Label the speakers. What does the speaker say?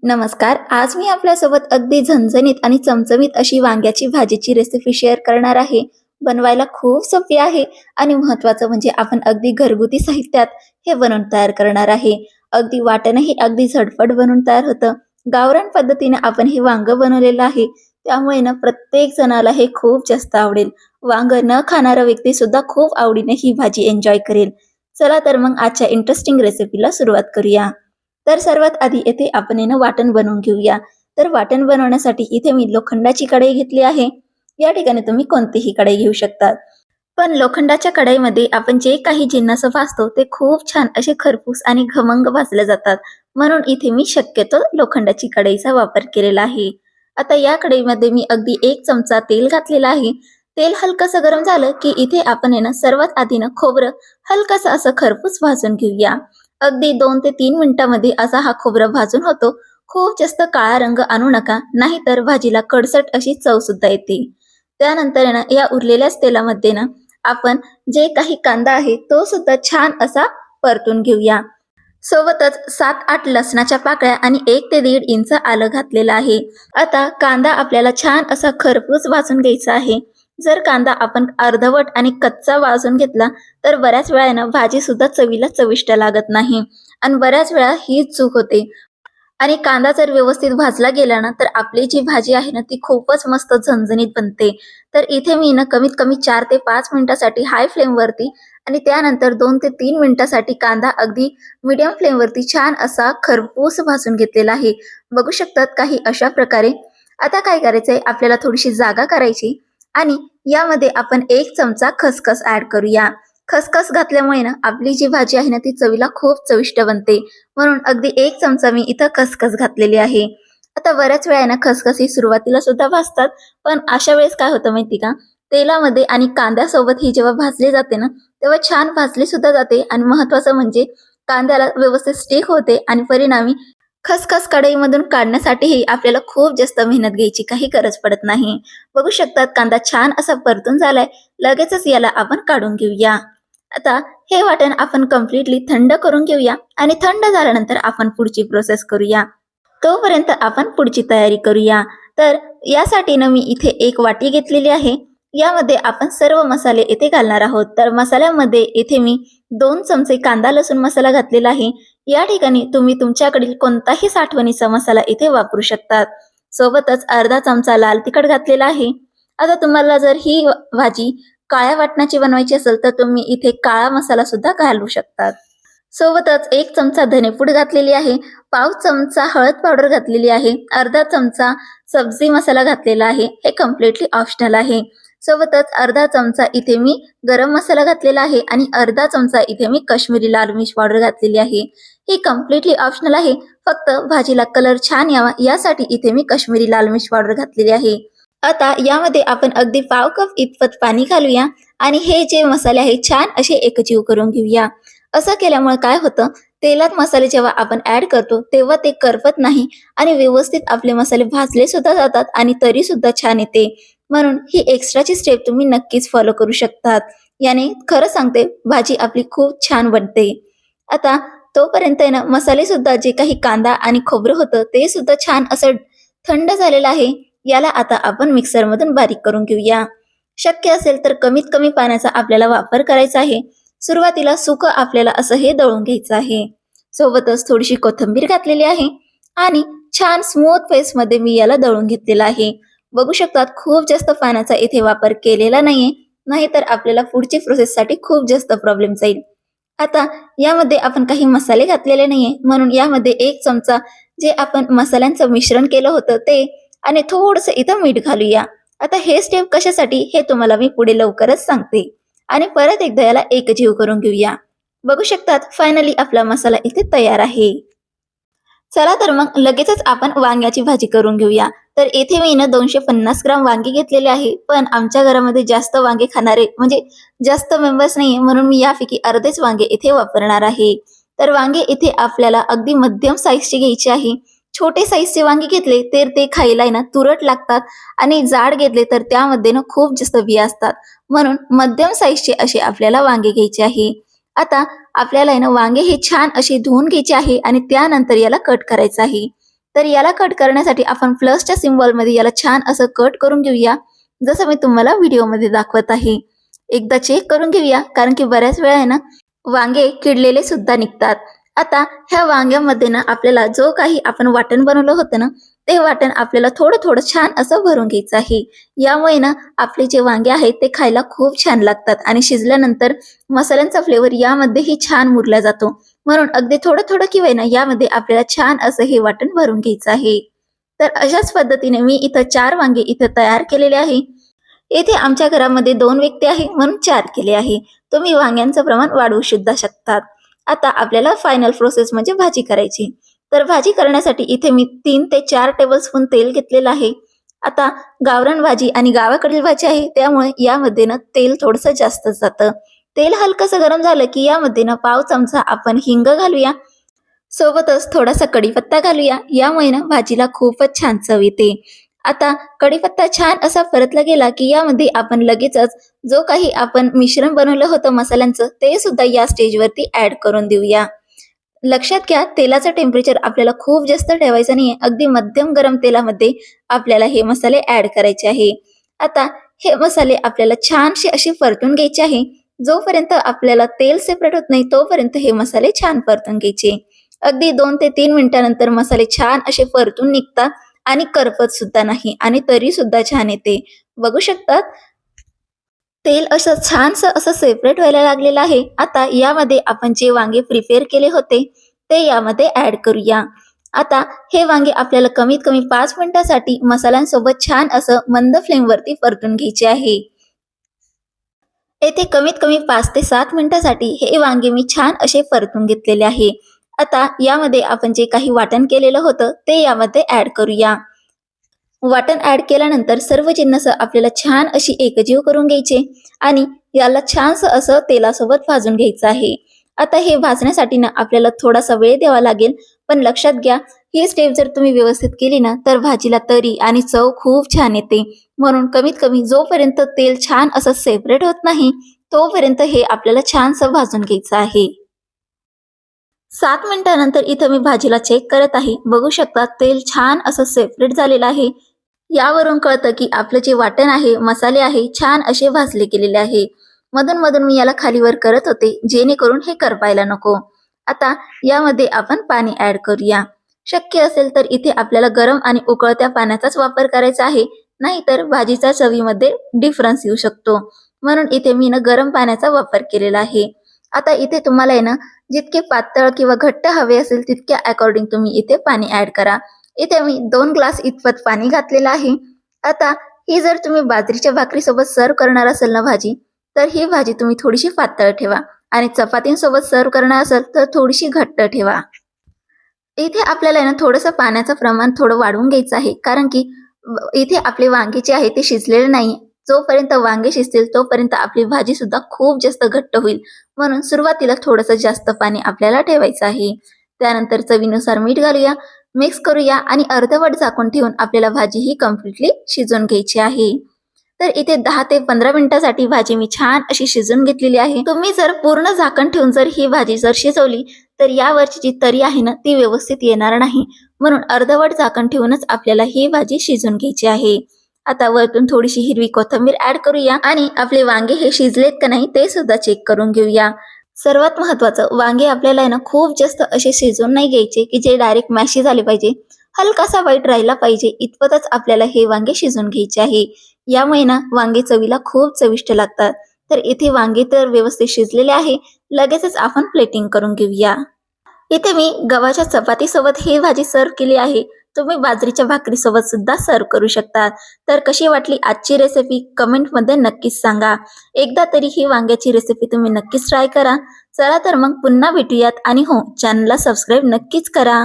Speaker 1: नमस्कार. आज मी आपल्यासोबत अगदी झणझणीत आणि चमचमीत अशी वांग्याची भाजीची रेसिपी शेअर करणार आहे. बनवायला खूप सोपी आहे आणि महत्त्वाचं म्हणजे आपण अगदी घरगुती साहित्यात हे बनवून तयार करणार आहे. अगदी वाटणंही अगदी झटपट बनवून तयार होतं. गावरान पद्धतीने आपण हे वांगं बनवलेलं आहे. त्यामुळे ना प्रत्येक जणाला हे खूप जास्त आवडेल. वांगं न खाणारा व्यक्ती सुद्धा खूप आवडीने ही भाजी एन्जॉय करेल. चला तर मग आजच्या इंटरेस्टिंग रेसिपीला सुरुवात करूया. तर सर्वात आधी येथे आपण वाटण बनवून घेऊया. तर वाटण बनवण्यासाठी इथे मी लोखंडाची कढई घेतली आहे. या ठिकाणी तुम्ही कोणतीही कढई घेऊ शकता. पण लोखंडाच्या कढईमध्ये आपण जे काही जिन्नस भाजतो ते खूप छान असे खरपूस आणि खमंग भाजले जातात. म्हणून इथे मी शक्यतो लोखंडाची कढईचा वापर केलेला आहे. आता या कढईमध्ये मी अगदी 1 चमचा तेल घातलेला आहे. तेल हलकसं गरम झालं की इथे आपण सर्वात आधी खोबरं हलकसं असं खरपूस भाजून घेऊया. अगदी 2 ते 3 मिनिटांमध्ये असा हा खोबरं भाजून होतो. खूप जास्त काळा रंग आणू नका, नाहीतर भाजीला कडसट अशी चव सुद्धा येते. त्यानंतर या उरलेल्याच तेलामध्ये आपण जे काही कांदा आहे तो सुद्धा छान असा परतून घेऊया. सोबतच 7-8 लसणाच्या पाकळ्या आणि 1 ते 1.5 इंच आलं घातलेलं आहे. आता कांदा आपल्याला छान असा खरपूस भाजून घ्यायचा आहे. जर कांदा आपण अर्धवट आणि कच्चा भाजून घेतला तर बऱ्याच वेळा भाजी सुद्धा चवीला चविष्ट लागत नाही आणि बऱ्याच वेळा ही चूक होते. आणि कांदा जर व्यवस्थित भाजला गेला तर आपली जी भाजी आहे ती खूपच मस्त झणझणीत बनते. तर इथे मी कमीत कमी 4 ते 5 मिनिटासाठी हाय फ्लेमवरती आणि त्यानंतर 2 ते 3 मिनिटासाठी कांदा अगदी मीडियम फ्लेमवरती छान असा खरपूस भाजून घेतलेला आहे. बघू शकतात काही अशा प्रकारे. आता काय करायचंय, आपल्याला थोडीशी जागा करायची आणि यामध्ये आपण 1 चमचा खसखस ॲड करूया. खसखस घातल्यामुळे आपली जी भाजी आहे ती चवीला खूप चविष्ट बनते. म्हणून अगदी 1 चमचा मी इथं खसखस घातलेली आहे. आता बऱ्याच वेळा खसखस ही सुरुवातीला सुद्धा भाजतात, पण अशा वेळेस काय होतं माहिती का? तेलामध्ये आणि कांद्यासोबत ही जेव्हा भाजली जाते तेव्हा छान भाजली सुद्धा जाते आणि महत्त्वाचं म्हणजे कांद्याला व्यवस्थित स्टिक होते आणि परिणामी खसखस कढईमधून काढण्यासाठीही आपल्याला खूप जास्त मेहनत घ्यायची काही गरज पडत नाही. बघू शकतात कांदा छान असा परतून झालाय. लगेचच याला आपण काढून घेऊया. आता हे वाटण आपण कम्प्लिटली थंड करून घेऊया आणि थंड झाल्यानंतर आपण पुढची प्रोसेस करूया. तोपर्यंत आपण पुढची तयारी करूया. तर यासाठी मी इथे 1 वाटी घेतलेली आहे. यामध्ये आपण सर्व मसाले येथे घालणार आहोत. तर मसाल्यामध्ये इथे मी 2 चमचे कांदा लसूण मसाला घातलेला आहे. या ठिकाणी तुम्ही तुमच्याकडील कोणताही साठवणीचा मसाला इथे वापरू शकतात. सोबतच अर्धा चमचा लाल तिखट घातलेला आहे. आता तुम्हाला जर ही भाजी काळ्या वाटणाची बनवायची असेल तर तुम्ही इथे काळा मसाला सुद्धा घालू शकतात. सोबतच 1 चमचा धनेपूड घातलेली आहे, पाव चमचा हळद पावडर घातलेली आहे, अर्धा चमचा सब्जी मसाला घातलेला आहे. हे कम्प्लिटली ऑप्शनल आहे. सोबतच अर्धा चमचा इथे मी गरम मसाला घातलेला आहे आणि अर्धा चमचा इथे मी काश्मीरी लाल मिर्च पावडर घातलेली आहे. ही कम्प्लिटली ऑप्शनल आहे. फक्त भाजीला कलर छान यावा यासाठी इथे मी काश्मीरी लाल मिर्च पावडर घातलेली आहे. आता यामध्ये आपण अगदी पाव कप इतपत पाणी घालूया आणि हे जे मसाले आहेत छान असे एकजीव करून घेऊया. असं केल्यामुळे काय होतं, तेलात मसाले जेव्हा आपण ऍड करतो तेव्हा ते करपत नाही आणि व्यवस्थित आपले मसाले भाजले सुद्धा जातात आणि तरी सुद्धा छान येते. म्हणून ही एक्स्ट्राची स्टेप तुम्ही नक्कीच फॉलो करू शकतात. याने खरं सांगते भाजी आपली खूप छान बनते. आता तोपर्यंत मसाले सुद्धा जे काही कांदा आणि खोबरं होतं ते सुद्धा छान असं थंड झालेलं आहे. याला आता आपण मिक्सरमधून बारीक करून घेऊया. शक्य असेल तर कमीत कमी पाण्याचा आपल्याला वापर करायचा आहे. सुरुवातीला सुकं आपल्याला असं हे दळून घ्यायचं आहे. सोबतच थोडीशी कोथिंबीर घातलेली आहे आणि छान स्मूथ पेस्टमध्ये मी याला दळून घेतलेलं आहे. बघू शकतात खूप जास्त पाण्याचा इथे वापर केलेला नाहीये, नाहीतर आपल्याला पुढची प्रोसेससाठी खूप जास्त प्रॉब्लेम जाईल. आता यामध्ये आपण काही मसाले घातलेले नाहीये, म्हणून यामध्ये 1 चमचा जे आपण मसाल्यांचं मिश्रण केलं होतं ते आणि थोडंसं इथं मीठ घालूया. आता हे स्टेप कशासाठी हे तुम्हाला मी पुढे लवकरच सांगते. आणि परत एकदा याला एकजीव करून घेऊया. बघू शकतात फायनली आपला मसाला इथे तयार आहे. चला तर मग लगेचच आपण वांग्याची भाजी करून घेऊया. तर इथे मी 250 ग्राम वांगी घेतलेले आहे, पण आमच्या घरामध्ये जास्त वांगे खाणारे म्हणजे जास्त मेंबर्स नाहीये, म्हणून मी यापैकी अर्धेच वांगे इथे वापरणार आहे. तर वांगे इथे आपल्याला अगदी मध्यम साईजचे घ्यायचे आहे. छोटे साईजचे वांगे घेतले तर ते खायला तुरट लागतात आणि जाड घेतले तर त्यामध्ये खूप जास्त बिया असतात. म्हणून मध्यम साईजचे असे आपल्याला वांगे घ्यायचे आहे. आता आपल्याला वांगे हे छान असे धुवून घ्यायचे आहे आणि त्यानंतर याला कट करायचं आहे. तर याला कट करण्यासाठी आपण प्लसच्या सिम्बॉलमध्ये याला छान असं कट करून घेऊया, जसं मी तुम्हाला व्हिडिओमध्ये दाखवत आहे. एकदा चेक करून घेऊया, कारण की बऱ्याच वेळा आहे ना वांगे किडलेले सुद्धा निघतात. आता ह्या वांग्यामध्ये ना आपल्याला जो काही आपण वाटण बनवलं होतं ना, ते वाटण आपल्याला थोडं थोडं छान असं भरून घ्यायचं आहे. यामुळे ना आपले जे वांगे आहेत ते खायला खूप छान लागतात आणि शिजल्यानंतर मसाल्यांचा फ्लेवर यामध्येही छान मुरला जातो. म्हणून अगदी थोडं थोडं की होईना यामध्ये आपल्याला छान असं हे वाटण भरून घ्यायचं आहे. तर अशाच पद्धतीने मी इथं 4 वांगे इथं तयार केलेले आहे. येथे आमच्या घरामध्ये 2 व्यक्ती आहे म्हणून 4 केले आहे. तुम्ही वांग्यांचं प्रमाण वाढवू सुद्धा शकतात. आता आपल्याला फायनल प्रोसेस म्हणजे भाजी करायची. तर भाजी करण्यासाठी इथे मी 3 ते 4 टेबलस्पून तेल घेतलेलं आहे. आता गावरान भाजी आणि गावाकडील भाजी आहे त्यामुळे यामध्ये ना तेल थोडंसं जास्तच जातं. तेल हलकंसं गरम झालं की यामध्ये ना पाव चमचा आपण हिंग घालूया. सोबतच थोडासा कढीपत्ता घालूया. यामुळे ना भाजीला खूपच छान चव येते. आता कढीपत्ता छान असा परतला गेला की यामध्ये आपण लगेचच जो काही आपण मिश्रण बनवलं होतं मसाल्यांचं ते सुद्धा या स्टेजवरती ऍड करून देऊया. लक्षात घ्या, तेलाचं टेम्परेचर आपल्याला खूप जास्त ठेवायचं नाहीये. अगदी मध्यम गरम तेलामध्ये आपल्याला हे मसाले ऍड करायचे आहे. आता हे मसाले आपल्याला छानसे असे परतून घ्यायचे आहे. जोपर्यंत आपल्याला तेल सेपरेट होत नाही तोपर्यंत हे मसाले छान परतून घ्यायचे. अगदी 2 ते 3 मिनिटानंतर मसाले छान असे परतून निघतात आणि करपत सुद्धा नाही आणि तरी सुद्धा छान येते. बघू शकतात, तेल असं छानसं असं सेपरेट व्हायला लागलेलं आहे. आता यामध्ये आपण जे वांगे प्रिपेअर केले होते ते यामध्ये ऍड करूया. आता हे वांगे आपल्याला कमीत कमी 5 मिनिटासाठी मसाल्यांसोबत छान असं मंद फ्लेमवरती परतून घ्यायचे आहे. येथे कमीत कमी 5 ते 7 मिनिटासाठी हे वांगे मी छान असे परतून घेतलेले आहे. आता यामध्ये आपण जे काही वाटण केलेलं होतं ते यामध्ये ऍड करूया. वाटण ऍड केल्यानंतर सर्व जिन्नस आपल्याला छान अशी एकजीव करून घ्यायचे आणि याला छानसं असं तेलासोबत भाजून घ्यायचं आहे. आता हे भाजण्यासाठी ना आपल्याला थोडासा वेळ द्यावा लागेल, पण लक्षात घ्या, ही स्टेप जर तुम्ही व्यवस्थित केली ना तर भाजीला तरी आणि चव खूप छान येते. म्हणून कमीत कमी जोपर्यंत तेल छान असं सेपरेट होत नाही तोपर्यंत हे आपल्याला छानसं भाजून घ्यायचं आहे. 7 मिनिटानंतर इथं मी भाजीला चेक करत आहे. बघू शकता, तेल छान असं सेपरेट झालेलं आहे. यावरून कळतं की आपलं जे वाटण आहे, मसाले आहे, छान असे भाजले गेलेले आहे. मधून-मधून मी याला खालीवर करत होते, जेणेकरून हे करपायला नको. आता यामध्ये आपण पाणी ॲड करूया. शक्य असेल तर इथे आपल्याला गरम आणि उकळत्या पाण्याचाच वापर करायचा आहे, नाहीतर भाजीच्या चवीमध्ये डिफरन्स येऊ शकतो. म्हणून इथे मी ना गरम पाण्याचा वापर केलेला आहे. आता इथे तुम्हाला आहे ना, जितके पातळ किंवा घट्ट हवे असेल तितक्या अकॉर्डिंग तुम्ही इथे पाणी ॲड करा. इथे मी 2 ग्लास इतपत पाणी घातलेलं आहे. आता ही जर तुम्ही बाजरीच्या भाकरीसोबत सर्व्ह करणार असाल ना भाजी, तर ही भाजी तुम्ही थोडीशी पातळ ठेवा आणि चपातींसोबत सर्व्ह करणार असाल तर थोडीशी घट्ट ठेवा. इथे आपल्याला आहे ना थोडंसं पाण्याचं प्रमाण थोडं वाढवून घ्यायचं आहे, कारण की इथे आपले वांगे जे आहे ते शिजलेले नाही. जोपर्यंत वांगे शिजतील तोपर्यंत आपली भाजी सुद्धा खूप जास्त घट्ट होईल. म्हणून सुरुवातीला थोडंसं जास्त पाणी आपल्याला ठेवायचं आहे. त्यानंतर चवीनुसार मीठ घालूया, मिक्स करूया आणि अर्धवट झाकून ठेवून आपल्याला भाजी ही कम्प्लिटली शिजवून घ्यायची आहे. तर इथे 10 ते 15 मिनिटासाठी भाजी मी छान अशी शिजवून घेतलेली आहे. तुम्ही जर पूर्ण झाकण ठेवून जर ही भाजी जर शिजवली तर यावरची जी तरी आहे ना ती व्यवस्थित येणार नाही. म्हणून अर्धवट झाकण ठेवूनच आपल्याला ही भाजी शिजवून घ्यायची आहे. आता वरतून थोडीशी हिरवी कोथिंबीर ऍड करूया आणि आपले वांगे हे शिजलेत का नाही ते सुद्धा चेक करून घेऊया. सर्वात महत्वाचं, वांगे आपल्याला आहे ना खूप जास्त असे शिजवून नाही घ्यायचे की जे डायरेक्ट मॅशी झाले पाहिजे. हलकासा वाईट राहिला पाहिजे इतपतच आपल्याला हे वांगे शिजवून घ्यायचे आहे. यामुळे ना वांगे चवीला खूप चविष्ट लागतात. तर इथे वांगे तर व्यवस्थित शिजलेले आहे. लगेचच आपण प्लेटिंग करून घेऊया. इथे मी गव्हाच्या चपातीसोबत ही भाजी सर्व्ह केली आहे. तुम्ही बाजरीच्या भाकरीसोबत सुद्धा सर्व्ह करू शकता. तर कशी वाटली आजची रेसिपी कमेंटमध्ये नक्कीच सांगा. एकदा तरी ही वांग्याची रेसिपी तुम्ही नक्कीच ट्राय करा. चला तर मग पुन्हा भेटूयात आणि हो, चॅनलला सबस्क्राईब नक्कीच करा.